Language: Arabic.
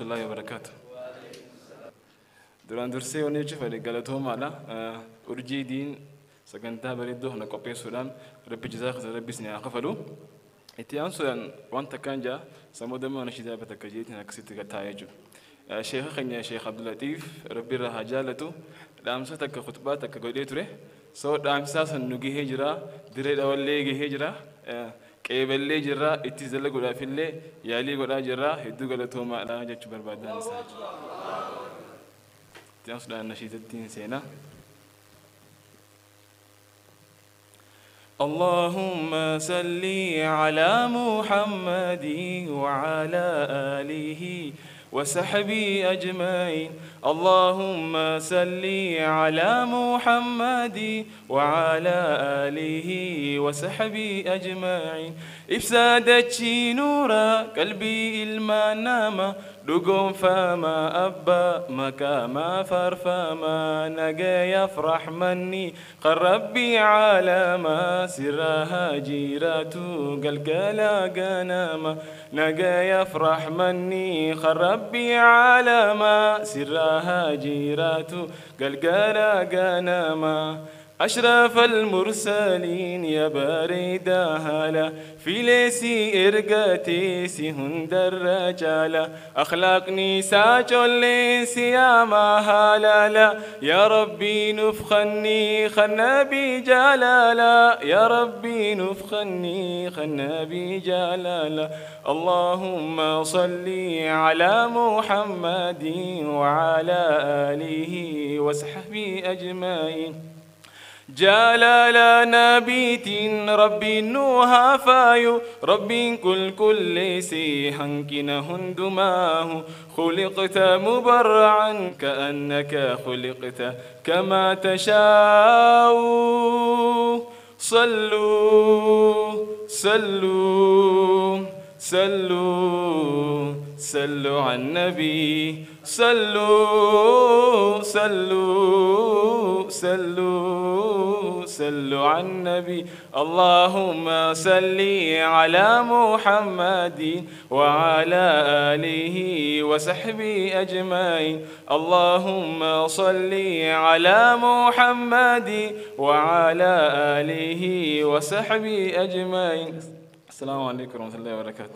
الله وبركاته. duraan dursee wanni jechuuf galatooma urjii diin sagantaa bareeddoo kana qopheessuudhaan rabbi jazaa kana rabbi isin haa kafalu. Itti aansuudhaan wanta kan jaa sammuu damee nashiidaa bakka jeetiin akkasitti taa'ee jiru. Sheekha keenya Sheekh Abdul Latiif rabbi irraa haa jaallatu dhaamsa takka khutbaa takka godhee ture. Soo dhaamsaa san nu gahee jira diree dhawallee gahee jira qeeballee jira itti zalla godhaafillee yaalii godhaa jira hedduu galatoomaadha jechuu barbaadaan isaa jira. تأصل نشيد الدين سينا. اللهم صل على محمد وعلى آله وصحبه أجمعين. اللهم صل على محمد وعلى آله وصحبه أجمعين. إفسادت نورا قلبي المنامة دقوم فما أبا مكاما فرفما نجا يفرح مني قربي على ما سرها جيراتو قلقلا قناما نجا يفرح مني قربي على ما سرها جيراتو قلقلا قناما أشرف المرسلين يا بريد هلا في ليسي إرقاتي سهند الرجالة أخلاقني ساجل ليسي يا مهالالا يا ربي نفخني خنا بجلالا يا ربي نفخني خنا بجلالا. اللهم صل على محمد وعلى آله وصحبه أجمعين. جلال نبيت ربي نوها فايو ربي كل سيحنكنا هندماه خلقت مبرعا كأنك خلقت كما تشاء. صلوا صلوا صلوا صلوا على النبي. صلوا صلوا صلوا صلوا على النبي. اللهم صل على محمد وعلى آله وصحبه أجمعين. اللهم صل على محمد وعلى آله وصحبه أجمعين. السلام عليكم ورحمة الله وبركاته.